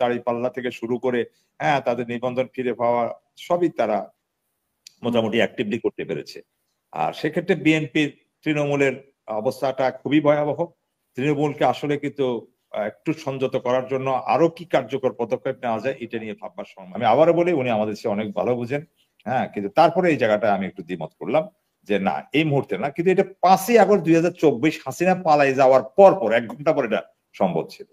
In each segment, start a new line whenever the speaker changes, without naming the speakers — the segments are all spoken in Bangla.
দাঁড়িপাল্লা থেকে শুরু করে তাদের নিবন্ধন ফিরে পাওয়া সবই তারা মোটামুটি অ্যাক্টিভলি করতে পেরেছে। আর সেক্ষেত্রে বিএনপির তৃণমূলের অবস্থাটা খুবই ভয়াবহ। তৃণমূলকে আসলে কিন্তু একটু সংযত করার জন্য আরো কি কার্যকর পদক্ষেপ নেওয়া যায় এটা নিয়ে ভাববার সময়। আমি আবারও বলি, উনি আমাদের চেয়ে অনেক ভালো বুঝেন। কিন্তু তারপরে এই জায়গাটা আমি একটু দ্বিমত করলাম যে না, এই মুহূর্তে না, কিন্তু এটা 5ই আগস্ট 2024 হাসিনা পালাই যাওয়ার পর 1 ঘন্টা পর এটা সম্ভব ছিল।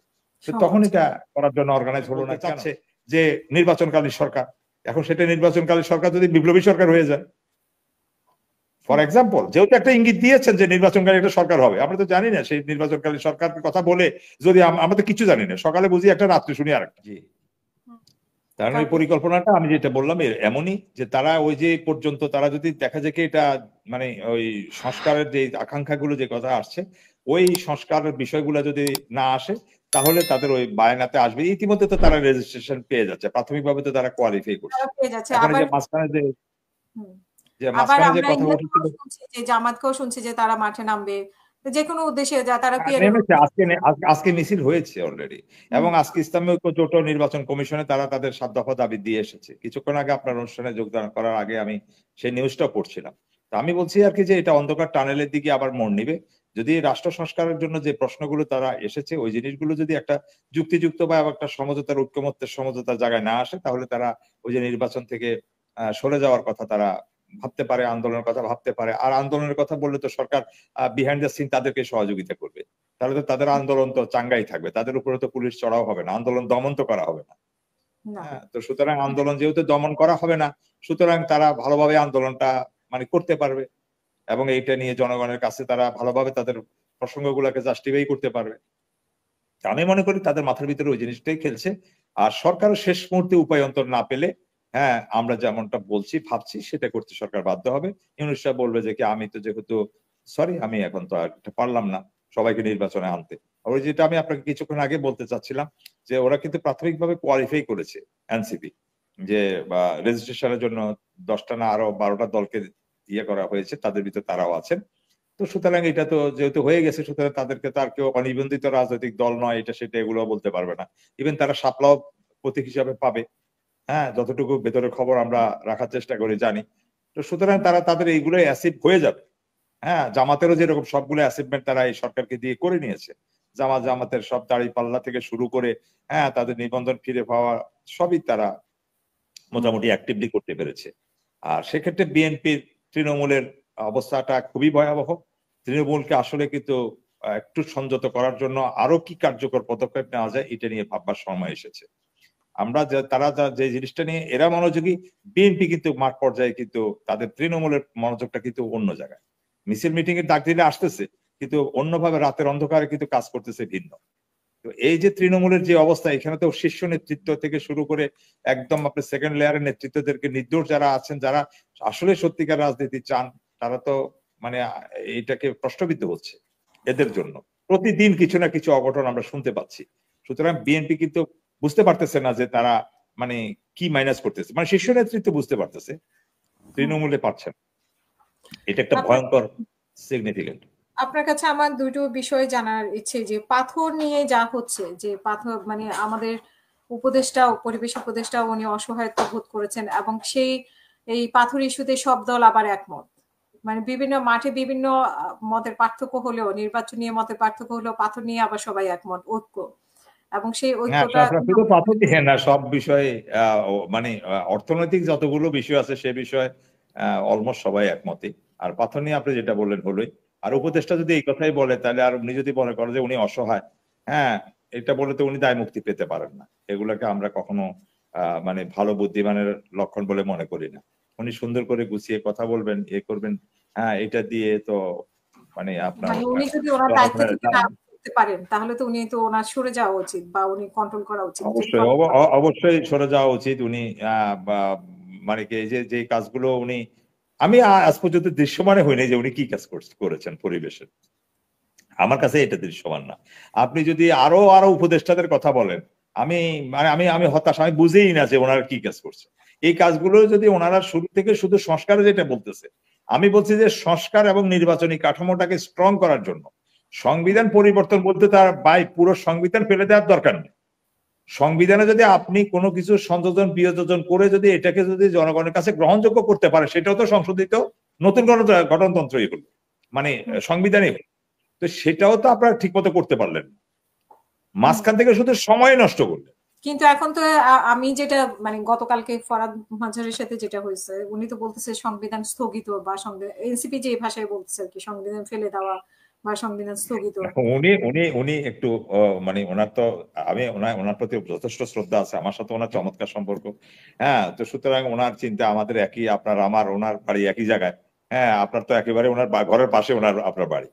তখন এটা করার জন্য অর্গানাইজ হলো না। চাচ্ছে যে নির্বাচনকালীন সরকার, এখন সেটা নির্বাচনকালীন সরকার যদি বিপ্লবী সরকার হয়ে যায়, ফর এক্সাম্পল, যেহেতু একটা ইঙ্গিত দিয়েছেন যে নির্বাচনকালীন একটা সরকার হবে, আমরা তো জানি না সেই নির্বাচনকালীন সরকারের কথা বলে যদি আমরা তো কিছু জানি না, সকালে বুঝি একটা, রাত্রে শুনি আরেকটা। কারণ ওই পরিকল্পনাটা আমি যেটা বললাম এমনই যে তারা ওই যে পর্যন্ত তারা যদি দেখা যায় কি এটা মানে ওই সংস্কারের যে আকাঙ্ক্ষাগুলো যে কথা আসছে, ওই সংস্কারের বিষয়গুলো যদি না আসে তাহলে তাদের ওই বায়নাতে আসবে। ইতিমধ্যে তো তারা রেজিস্ট্রেশন পেয়ে যাচ্ছে, প্রাথমিকভাবে তো তারা কোয়ালিফাই করছে। এখন যে মাঝখানে যে কথা উঠেছিল,
জামাতকেও শুনছি যে তারা মাঠে নামবে যে কোনো উদ্দেশ্যে, তারা
আজকে মিছিল হয়েছে অলরেডি, এবং আজকে ইসলামী ঐক্য জোট নির্বাচন কমিশনে তারা তাদের 7 দফা দাবি দিয়ে এসেছে। কিছুক্ষণ আগে আপনার অনুষ্ঠানে যোগদান করার আগে আমি সেই নিউজটা পড়ছিলাম। তো আমি বলছি আর কি যে এটা অন্ধকার টানেলের দিকে আবার মোড় নিবে। যদি রাষ্ট্র সংস্কারের জন্য যে প্রশ্নগুলো তারা এসেছে ওই জিনিসগুলো যদি একটা যুক্তিযুক্ত বা একটা সমঝোতার ঐক্যমত্যের সমঝোতার জায়গায় না আসে, তাহলে তারা ওই যে নির্বাচন থেকে সরে যাওয়ার কথা তারা ভাবতে পারে, আন্দোলনের কথা ভাবতে পারে। আর আন্দোলনের কথা বললে তো সরকার বিহাইন্ড দ্য সিন তাদেরকে সহযোগিতা করবে, তাহলে তো তাদের আন্দোলন তো চাঙ্গাই থাকবে, তাদের উপরে তো পুলিশ চড়াও হবে না, আন্দোলন দমন তো করা হবে না। তো সুতরাং আন্দোলন যেহেতু দমন করা হবে না, সুতরাং তারা ভালোভাবে আন্দোলনটা মানে করতে পারবে, এবং এইটা নিয়ে জনগণের কাছে তারা ভালোভাবে তাদের প্রসঙ্গগুলোকে জাস্টিফাই করতে পারবে। আমি মনে করি তাদের মাথার ভিতরে ওই জিনিসটাই খেলছে। আর সরকারের শেষ মুহূর্তে উপায় অন্তর না পেলে আমরা যেমনটা বলছি ভাবছি সেটা করতে সরকার বাধ্য হবে। ইউনূস সাহেব বলবে যে কি আমি তো যেহেতু সরি আমি এখন তো আর পারলাম না সবাইকে নির্বাচনে আনতে। ওই যেটা আমি আপনাকে কিছুক্ষণ আগে বলতে চাচ্ছিলাম যে ওরা কিন্তু প্রাথমিকভাবে কোয়ালিফাই করেছে এনসিপি, যে রেজিস্ট্রেশনের জন্য 10টা না আরো 12টা দলকে ইয়ে করা হয়েছে, তাদের ভিতরে তারাও আছেন। তো সুতরাং এটা তো যেহেতু হয়ে গেছে, সুতরাং তাদেরকে তার কেউ অনিবন্ধিত রাজনৈতিক দল নয় এটা সেটা এগুলো বলতে পারবে না। ইভেন তারা সাপলাও প্রতীক হিসাবে পাবে, যতটুকু ভেতরের খবর আমরা রাখার চেষ্টা করে জানি। তো সুতরাং তারা তাদের এইগুলো অ্যাসিভ হয়ে যাবে। জামাতেরও যেরকম সবগুলো অ্যাসিভমেন্ট তারা এই সরকারকে দিয়ে করে নিয়েছে, জামাতের সব দাঁড়িপাল্লা থেকে শুরু করে তাদের নিবন্ধন ফিরে পাওয়া সবই তারা মোটামুটি অ্যাক্টিভলি করতে পেরেছে। আর সেক্ষেত্রে বিএনপির তৃণমূলের অবস্থাটা খুবই ভয়াবহ। তৃণমূলকে আসলে কিন্তু একটু সংযত করার জন্য আরো কি কার্যকর পদক্ষেপ নেওয়া যায় এটা নিয়ে ভাববার সময় এসেছে। আমরা তারা যে জিনিসটা নিয়ে এরা মনোযোগী, বিএনপি কিন্তু মাঠ পর্যায়ে কিন্তু তাদের তৃণমূলের মনোযোগটা কিন্তু অন্য জায়গায়। মিছিল মিটিং এর ডাক দিলে আসতেছে, কিন্তু অন্যভাবে রাতের অন্ধকারে কিন্তু কাজ করতেছে ভিন্ন। তো এই যে তৃণমূলের যে অবস্থা, এখানে তো শীর্ষ নেতৃত্ব থেকে শুরু করে একদম আপনার সেকেন্ড লেয়ারের নেতৃত্বদেরকে নির্দোষ যারা আছেন, যারা আসলে সত্যিকার রাজনীতি চান, তারা তো মানে এইটাকে প্রশ্নবিদ্ধ হচ্ছে। এদের জন্য প্রতিদিন কিছু না কিছু অঘটন আমরা শুনতে পাচ্ছি। সুতরাং বিএনপি কিন্তু বুঝতে পারতেছে না যে তারা মানে কি মাইনাস করতেছে, মানে শীর্ষ নেতৃত্ব বুঝতে পারতেছে, তৃণমূলে পারছেন। এটা একটা ভয়ঙ্কর সিগনিফিকেন্ট।
আপনার কাছে আমার দুটো বিষয় জানার ইচ্ছে, যে পাথর নিয়ে যা হচ্ছে, যে পাথর মানে আমাদের উপদেষ্টা, পরিবেশ উপদেষ্টা উনি অসহায়ত্ব বোধ করেছেন, এবং এই পাথর ইস্যুতে সব দল আবার একমত। মানে বিভিন্ন মাঠে বিভিন্ন মতের পার্থক্য হলেও, নির্বাচন নিয়ে মতের পার্থক্য হলেও পাথর নিয়ে আবার সবাই একমত, ঐক্য। এবং সেই ঐক্যটা
পাথর দিয়ে না, সব বিষয়ে মানে অর্থনৈতিক যতগুলো বিষয় আছে সে বিষয়ে অলমোস্ট সবাই একমতই। আর পাথর নিয়ে আপনি যেটা বললেন হলোই। আর উপদেষ্টা যদি এই কথাই বলে, তাহলে আর উনি যদি মনে করেন যে উনি অসহায়, এটা বলে তো উনি দায় মুক্তি পেতে পারেন না। এগুলাকে আমরা কখনো মানে ভালো বুদ্ধিমানের লক্ষণ বলে মনে করি না। উনি সুন্দর করে গুছিয়ে কথা বলবেন, করবেন, এটা দিয়ে তো মানে আপনার
উনি যদি ওনার দায়িত্ব থেকে না করতে পারেন, তাহলে তো উনি তো ওনার সরে যাওয়া উচিত বা উনি কন্ট্রোল করা উচিত।
অবশ্যই সরে যাওয়া উচিত। উনি মানে কি যে কাজগুলো উনি, আমি আজ পর্যন্ত দৃশ্যমানে হয়নি যে উনি কি কাজ করেছেন পরিবেশের। আমার কাছে এটা দৃশ্যমান না। আপনি যদি আরো উপদেষ্টাদের কথা বলেন, আমি হতাশ, আমি বুঝেই না যে ওনারা কি কাজ করছে। এই কাজগুলো যদি ওনারা শুরু থেকে শুধু সংস্কারে যেটা বলতেছে, আমি বলছি যে সংস্কার এবং নির্বাচনী কাঠামোটাকে স্ট্রং করার জন্য সংবিধান পরিবর্তন বলতে তার পুরো সংবিধান ফেলে দেওয়ার দরকার নেই। সংবিধানে যদি আপনি কোনো কিছু সংযোজন বিয়োজন করে যদি এটাকে যদি জনগণের কাছে গ্রহণযোগ্য করতে পারে, সেটাও তো সংশোধিত নতুন গঠনতন্ত্রই হলো, মানে সংবিধানই হলো। তো সেটাও তো আপনারা ঠিক মতো করতে পারলেন না, মাঝখান থেকে শুধু সময় নষ্ট করলেন।
কিন্তু এখন তো আমি যেটা মানে গতকালকে ফরাদ মাঝারের সাথে যেটা হয়েছে, উনি তো বলতেছে সংবিধান স্থগিত, বা সংবিধান এনসিপি যে ভাষায় বলতেছে আর কি, সংবিধান ফেলে দেওয়া বা সংবিধান স্থগিত।
উনি উনি উনি একটু মানে ওনার তো, আমি ওনার প্রতি যথেষ্ট শ্রদ্ধা আছে, আমার সাথে ওনার চমৎকার সম্পর্ক। হ্যাঁ, তো সুতরাং ওনার চিন্তা আমাদের একই, আপনার আমার ওনার বাড়ি একই জায়গায়। হ্যাঁ, আপনার তো একেবারে ওনার ঘরের পাশে ওনার আপনার বাড়ি।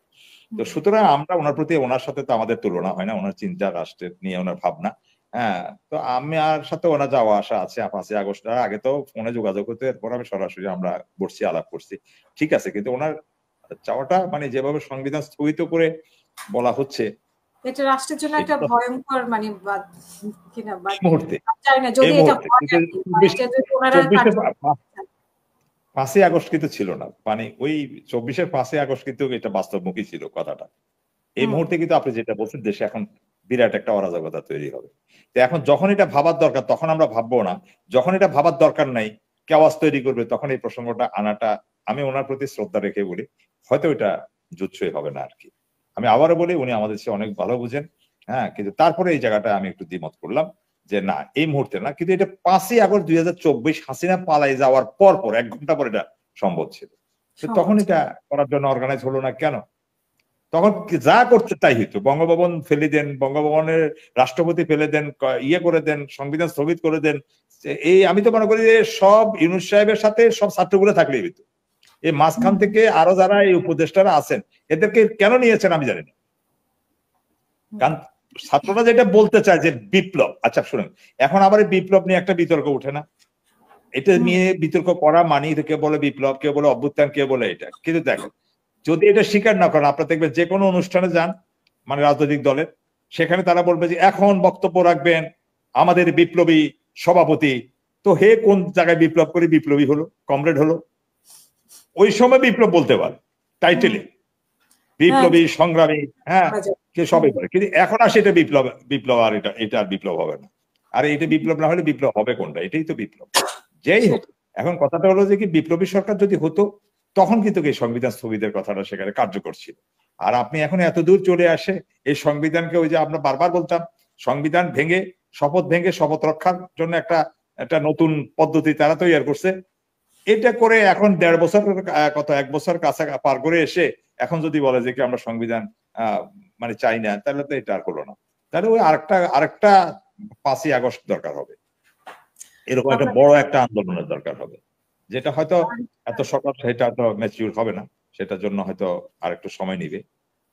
তো সুতরাং আমরা ওনার প্রতি, ওনার সাথে তো আমাদের তুলনা হয় না, ওনার চিন্তা রাষ্ট্রের নিয়ে ওনার ভাবনা। হ্যাঁ, তো আমার সাথে ওনার যাওয়া আসা আছে 5ই আগস্ট, আগে তো ফোনে যোগাযোগ হতো, এরপর আমি সরাসরি আমরা বসছি, আলাপ করছি, ঠিক আছে। কিন্তু ওনার চাওয়াটা মানে যেভাবে সংবিধান স্থগিত করে বলা হচ্ছে,
এটা রাষ্ট্রের জন্য একটা
সেটা
ভয়ঙ্কর মানে কিনা,
এই মুহূর্তে,
জানি না
এই
যদি এটা
মুহূর্তে
হয় আর কি, মানে এটা যদি ওনারা
5ই আগস্ট কিন্তু ছিল না, মানে ওই 24-এর 5ই আগস্ট কিন্তু এটা বাস্তবমুখী ছিল কথাটা। এই মুহূর্তে কিন্তু আপনি যেটা বলছেন, দেশে এখন বিরাট একটা অরাজকতা তৈরি হবে। তো এখন যখন এটা ভাবার দরকার তখন আমরা ভাববো না, যখন এটা ভাবার দরকার নাই, কেওয়াজ তৈরি করবে, তখন এই প্রসঙ্গটা আনাটা, আমি ওনার প্রতি শ্রদ্ধা রেখে বলি, হয়তো এটা জুৎসই হবে না আর কি। আমি আবারও বলি, উনি আমাদের চেয়ে অনেক ভালো বুঝেন। হ্যাঁ, কিন্তু তারপরে এই জায়গাটা আমি একটু দ্বিমত করলাম যে না, এই মুহূর্তে না। কিন্তু এটা 5ই আগস্ট 2024 হাসিনা পালাই যাওয়ার পর 1 ঘন্টা পর এটা সম্ভব ছিল। তো তখন এটা করার জন্য অর্গানাইজ হলো না কেন? তখন যা করতে তাই হইতো, বঙ্গভবন ফেলে দেন, বঙ্গভবনের রাষ্ট্রপতি ফেলে দেন, ইয়ে করে দেন, সংবিধান স্থগিত করে দেন। এই আমি তো মনে করি যে সব ইউনূস সাহেবের সাথে সব ছাত্রগুলো থাকলেই হইতো। এই মাঝখান থেকে আরো যারা এই উপদেষ্টারা আছেন, এদেরকে কেন নিয়েছেন আমি জানি না। কারণ ছাত্ররা যেটা বলতে চায় যে বিপ্লব, আচ্ছা শুনুন, এখন আবার এই বিপ্লব নিয়ে একটা বিতর্ক উঠে না? এটা নিয়ে বিতর্ক করা মানেই তো কেউ বলে বিপ্লব, কেউ বলে অভ্যুত্থান, কেউ বলে এটা। কিন্তু দেখেন, যদি এটা স্বীকার না করেন, আপনারা দেখবেন যে কোনো অনুষ্ঠানে যান, মানে রাজনৈতিক দলের, সেখানে তারা বলবে যে এখন বক্তব্য রাখবেন আমাদের বিপ্লবী সভাপতি। তো হে কোন জায়গায় বিপ্লব করে বিপ্লবী হলো, কমরেড হলো? ওই সময় বিপ্লব বলতে পারে টাইটেলে, বিপ্লবী সংগ্রামী, হ্যাঁ, কে সবাই করে। কিন্তু এখন আর সেটা বিপ্লব, বিপ্লব আর এটা আর বিপ্লব হবে না। আর এটা বিপ্লব না হলে বিপ্লব হবে কোনটা? এটাই তো বিপ্লব। যেই হোক, এখন কথাটা হলো যে কি, বিপ্লবী সরকার যদি হতো তখন কিন্তু এই সংবিধান স্থগিতের কথাটা সেখানে কার্যকর ছিল। আর আপনি এখন এত দূর চলে আসে এই সংবিধানকে, ওই যে আমরা বারবার বলতাম, সংবিধান ভেঙে, শপথ ভেঙে শপথ রক্ষার জন্য একটা নতুন পদ্ধতি তারা তৈরি করছে। এটা করে এখন 1.5 বছর, কত 1 বছর কাছে পার করে এসে এখন যদি বলে যে কি আমরা সংবিধান মানে চাই না, তাহলে তো এটা আর হলো না। তাহলে ওই আরেকটা 5ই আগস্ট দরকার হবে, এরকম একটা বড় একটা আন্দোলনের দরকার হবে, যেটা হয়তো এত সকাল সেটা তো ম্যাচিউর হবে না, সেটার জন্য হয়তো আরেকটু সময় নিবে।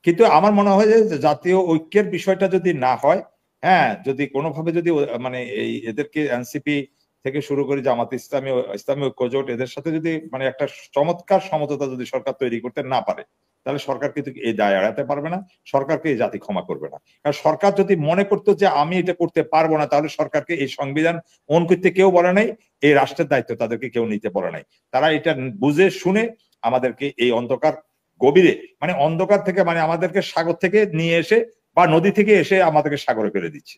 কিন্তু আমার মনে হয় যে জাতীয় ঐক্যের বিষয়টা যদি না হয়, হ্যাঁ, যদি কোনোভাবে যদি মানে এই এদেরকে এনসিপি থেকে শুরু করে জামাত ইসলামী, ইসলামী ঐক্যজোট, এদের সাথে যদি মানে একটা চমৎকার সমঝোতা যদি সরকার তৈরি করতে না পারে, তাহলে সরকার কিন্তু এই দায় এড়াতে পারবে না, সরকারকে এই জাতি ক্ষমা করবে না। কারণ সরকার যদি মনে করতো যে আমি এটা করতে পারবো না, তাহলে সরকারকে এই সংবিধান অন করতে কেউ বলে নাই, এই রাষ্ট্রের দায়িত্ব তাদেরকে কেউ নিতে বলে নাই। তারা এটা বুঝে শুনে আমাদেরকে এই অন্ধকার গভীরে, মানে অন্ধকার থেকে, মানে আমাদেরকে সাগর থেকে নিয়ে এসে বা নদী থেকে এসে আমাদেরকে সাগরে ফেলে দিচ্ছে।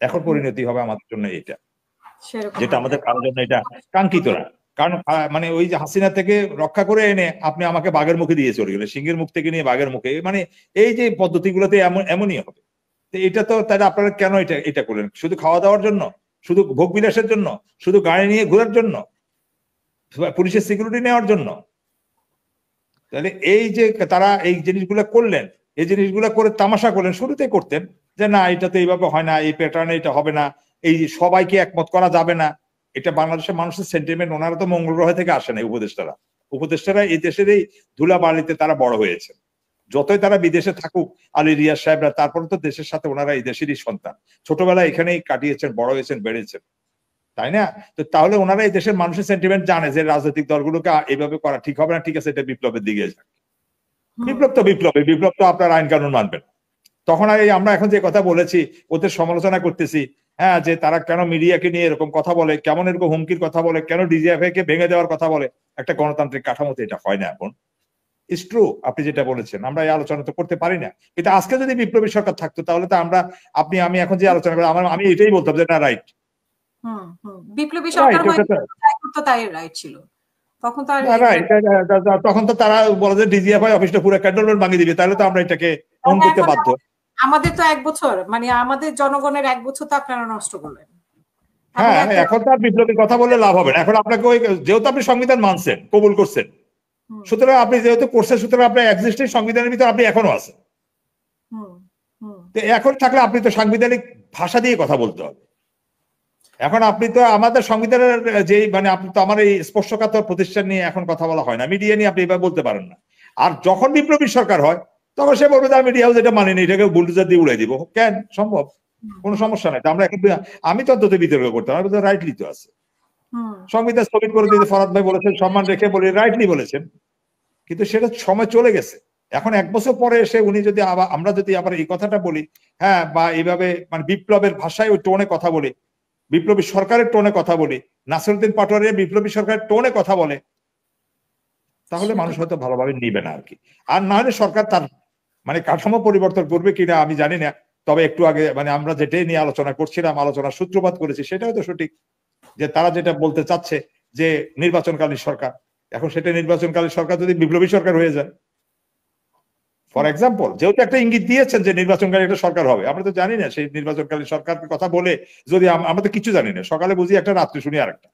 এখন পরিণতি হবে আমাদের জন্য এটা, যেটা আমাদের কারোর জন্য এটা কাঙ্ক্ষিত না। কারণ মানে ওই যে হাসিনা থেকে রক্ষা করে এনে আপনি আমাকে বাঘের মুখে দিয়ে চলে গেলেন, সিংহের মুখ থেকে নিয়ে বাঘের মুখে, মানে এই যে পদ্ধতিগুলোতে এমনই হবে। তো এটা তো তাহলে আপনারা কেন এটা করলেন? শুধু খাওয়া দাওয়ার জন্য, শুধু ভোগ বিলাসের জন্য, শুধু গাড়ি নিয়ে ঘোরার জন্য, পুলিশের সিকিউরিটি নেওয়ার জন্য? তাহলে এই যে তারা এই জিনিসগুলো করলেন, এই জিনিসগুলো করে তামাশা করলেন, শুরুতে করতেন যে না এটা তো এইভাবে হয় না, এই প্যাটার্নে এটা হবে না, এই সবাইকে একমত করা যাবে না। এটা বাংলাদেশের মানুষের সেন্টিমেন্ট, ওনারা তো মঙ্গল গ্রহ থেকে আসে না। উপদেষ্টারা এই দেশের এই ধুলাবালিতে তারা বড় হয়েছে। যতই তারা বিদেশে থাকুক, আলী রিয়াজ সাহেবরা, তারপরে তো দেশের সাথে ওনারা এই দেশেরই সন্তান, ছোটবেলায় এখানেই কাটিয়েছেন, বড় হয়েছেন, বেড়েছেন, তাই না? তো তাহলে ওনারা এই দেশের মানুষের সেন্টিমেন্ট জানে যে রাজনৈতিক দলগুলোকে এইভাবে করা ঠিক হবে না, ঠিক আছে এটা বিপ্লবের দিকে যাক। বিপ্লব তো বিপ্লব তো আপনার আইন কানুন মানবেন। তখন আমরা এখন যে কথা বলেছি, ওদের সমালোচনা করতেছি, হ্যাঁ, যে তারা কেন মিডিয়াকে নিয়ে এরকম কথা বলে, কেমন এরকম হুমকির কথা বলে, কেন ডিজিএফআই কে ভেঙে দেওয়ার কথা বলে। একটা গণতান্ত্রিক কাঠামোতে এটা হয় না এখন। ইটস ট্রু, আপনি যেটা বলেছেন, আমরা এই আলোচনা তো করতে পারি না, কিন্তু আজকে যদি বিপ্লবী সরকার থাকতো তাহলে তো আমরা, আপনি আমি এখন যে আলোচনা করি, আমি এটাই বলতাম যে না, রাইট
বিপ্লবী সরকার হয়ে তাই রাইট ছিল, তখন তো আর
রাইট। তখন তো তারা বলে যে ডিজিএফআই অফিসটা পুরো ক্যান্টনমেন্ট ভাঙিয়ে দিবে, তাহলে তো আমরা এটাকে অন করতে বাধ্য।
আমাদের তো 1 বছর, মানে আমাদের জনগণের 1 বছর তো আপনারা নষ্ট করলেন।
হ্যাঁ, এখন তো আর বিপ্লবীর কথা বললে লাভ হবে না। এখন আপনাকে ওই, যেহেতু আপনি সংবিধান মানছেন, কবুল করছেন, সুতরাং আপনি যেহেতু করছেন, সুতরাং আপনার এক্সিস্টিং সংবিধানের ভিতরে আপনি এখনো আছেন। এখন থাকলে আপনি তো সাংবিধানিক ভাষা দিয়ে কথা বলতে হবে। এখন আপনি তো আমাদের সংবিধানের যে, মানে আপনি তো আমার এই স্পর্শকাতর প্রতিষ্ঠান নিয়ে এখন কথা বলা হয় না, মিডিয়া নিয়ে আপনি এভাবে বলতে পারেন না। আর যখন বিপ্লবী সরকার হয় তখন সে বলবে যে আমি মিডিয়া হাউস এটা মানিনি, এটাকে বুলডোজার দিয়ে উড়াই দিব। কেন সম্ভব? কোনো সমস্যা নাই। আমরা এখন, আমি তো অন্তত বিতর্ক করতাম, আমি তো রাইটলি তো আছে, সংবিধান স্থগিত করে দিতে ফরাদ ভাই বলেছেন, সম্মান রেখে বলে রাইটলি বলেছেন, কিন্তু সেটা সময় চলে গেছে। এখন 1 বছর পরে এসে উনি যদি আবার, আমরা যদি আবার এই কথাটা বলি, হ্যাঁ, বা এইভাবে মানে বিপ্লবের ভাষায় ওই টোনে কথা বলি, বিপ্লবী সরকারের টোনে কথা বলি, নাসিরউদ্দিন পাটোয়ারি বিপ্লবী সরকারের টোনে কথা বলে, তাহলে মানুষ হয়তো ভালোভাবে নিবে না আর কি। আর না হলে সরকার তার মানে কাঠামো পরিবর্তন করবে কিনা আমি জানি না। তবে একটু আগে মানে আমরা যেটাই নিয়ে আলোচনা করছিলাম, আলোচনার সূত্রপাত করেছি, সেটা হয়তো সঠিক যে তারা যেটা বলতে চাচ্ছে যে নির্বাচনকালীন সরকার, এখন সেটা নির্বাচনকালীন সরকার যদি বিপ্লবী সরকার হয়ে যায়, ফর এক্সাম্পল, যেহেতু একটা ইঙ্গিত দিয়েছেন যে নির্বাচনকালীন একটা সরকার হবে, আমরা তো জানি না সেই নির্বাচনকালীন সরকারের কথা বলে যদি আমরা তো কিছু জানি না, সকালে বুঝি একটা, রাত্রে শুনি আরেকটা,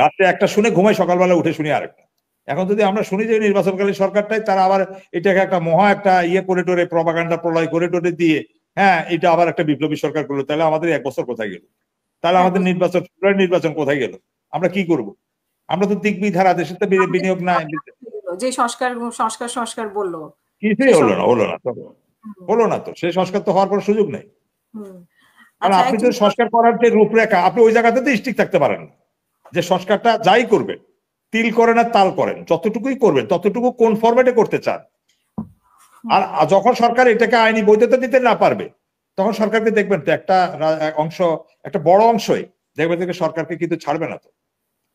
রাত্রে একটা শুনে ঘুমাই, সকালবেলা উঠে শুনি আরেকটা। এখন যদি আমরা শুনি যে নির্বাচনকালীন সরকারটাই, তারা আবার এটাকে একটা মহা একটা ইয়ে করে টোরে, প্রপাগান্ডা প্রলয় করে টোরে দিয়ে, হ্যাঁ এটা আবার একটা বিপ্লবী সরকার করলো, তাহলে আমাদের 1 বছর কোথায় গেল? তাহলে আমাদের নির্বাচন কোথায় গেল? আমরা কি করব? আমরা তো দিকবিধারা, দেশের তো বিনিয়োগ নাই,
যে সংস্কার বললো,
কিছুই হলো না তো সেই সংস্কার তো হওয়ার কোনো সুযোগ নেই। আর আপনি যদি সংস্কার করার যে রূপরেখা, আপনি ওই জায়গাতে তো স্টিক থাকতে পারেন না, যে সংস্কারটা যাই করবেন, তিল করেন আর তাল করেন, যতটুকুই করবেন ততটুকু কোন ফরম্যাটে করতে চান। আর যখন সরকার এটাকে আইনি বৈধতা দিতে না পারবে, তখন সরকারকে দেখবেন তো একটা অংশ, একটা বড় অংশই দেখবেন থেকে সরকারকে কিন্তু ছাড়বে না। তো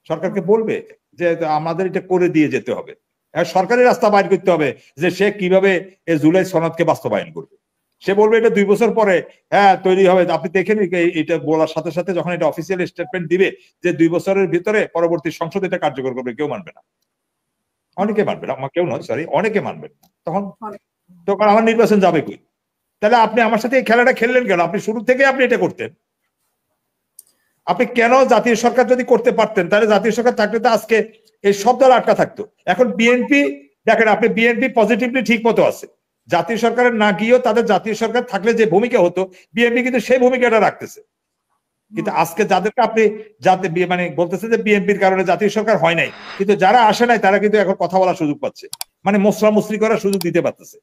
সরকারকে বলবে যে আমাদের এটা করে দিয়ে যেতে হবে, সরকারি রাস্তা বাইর করতে হবে যে সে কিভাবে এই জুলাই সনদকে বাস্তবায়ন করবে। সে বলবে এটা 2 বছর পরে হ্যাঁ তৈরি হবে। আপনি দেখেন এটা বলার সাথে সাথে যখন এটা অফিসিয়াল স্টেটমেন্ট দিবে যে 2 বছরের ভিতরে পরবর্তী সংসদ এটা কার্যকর করবে, কেউ মানবে না, অনেকে মানবে না, কেউ নয় সরি, অনেকে মানবে না। তখন আমার নির্বাচন যাবে কই? তাহলে আপনি আমার সাথে এই খেলাটা খেললেন কেন? আপনি শুরু থেকে আপনি এটা করতেন। আপনি কেন জাতীয় সরকার যদি করতে পারতেন, তাহলে জাতীয় সরকার থাকলে তো আজকে এই সব দল আটকা থাকতো। এখন বিএনপি দেখেন, আপনি বিএনপি পজিটিভলি ঠিক মতো আছে, জাতীয় সরকারের না গিয়েও তাদের জাতীয় সরকার থাকলে যে ভূমিকা হতো, বিএনপি কিন্তু সেই ভূমিকাটা রাখতেছে। কিন্তু আজকে যাদেরকে আপনি মানে বলতেছে যে বিএনপির কারণে জাতীয় সরকার হয় নাই, কিন্তু যারা আসে নাই তারা কিন্তু এখন কথা বলার সুযোগ পাচ্ছে, মানে মুসরি করার সুযোগ দিতে পারতেছে।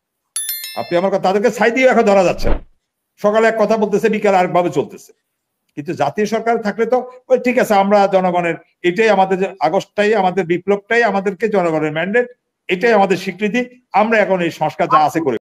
আপনি আমার কথা, তাদেরকে ছাই দিয়ে এখন ধরা যাচ্ছে না, সকালে এক কথা বলতেছে, বিকালে আরেকভাবে চলতেছে। কিন্তু জাতীয় সরকার থাকলে তো ওই ঠিক আছে, আমরা জনগণের, এটাই আমাদের আগস্টটাই আমাদের বিপ্লবটাই আমাদেরকে জনগণের ম্যান্ডেট, এটাই আমাদের স্বীকৃতি, আমরা এখন এই সংস্কার যা আছে করে